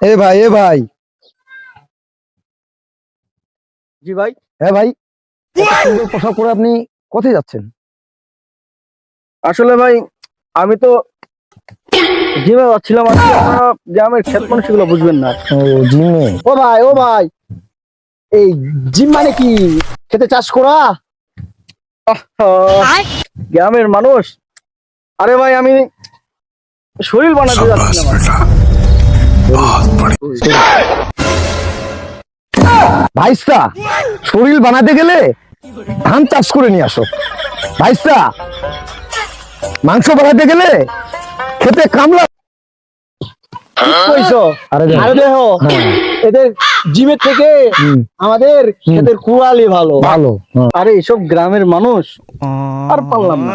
এ ভাই। জি ভাই। হ্যাঁ ভাই, এত সুন্দর পোশাক পরে আপনি কোথায় যাচ্ছেন? আসলে ভাই আমি তো জিমে যাচ্ছিলাম আর কি। আপনারা গ্রামের ক্ষেত মানুষ এগুলো বুঝবেন না। ও, জিমে? ও ভাই এই জিম মানে কি? খেতে চাষ করা? আহ, গ্রামের মানুষ। আরে ভাই আমি শরীর বানাতে যাচ্ছিলাম আর কি। ভাইস্তা, শরীর বানাতে গেলে ধান চাষ করে নিয়ে আসো। ভাইস্তা, মাংস বানাতে গেলে খেতে কামলা। ঠিক কইছো। আরে দেখো। আরে দেখো, হ্যাঁ। এদের জিমের থেকে হুম। আমাদের ক্ষেতের কুড়ালি ভালো। ভালো। হ্যাঁ। আরে এসব গ্রামের মানুষ আর পারলাম না।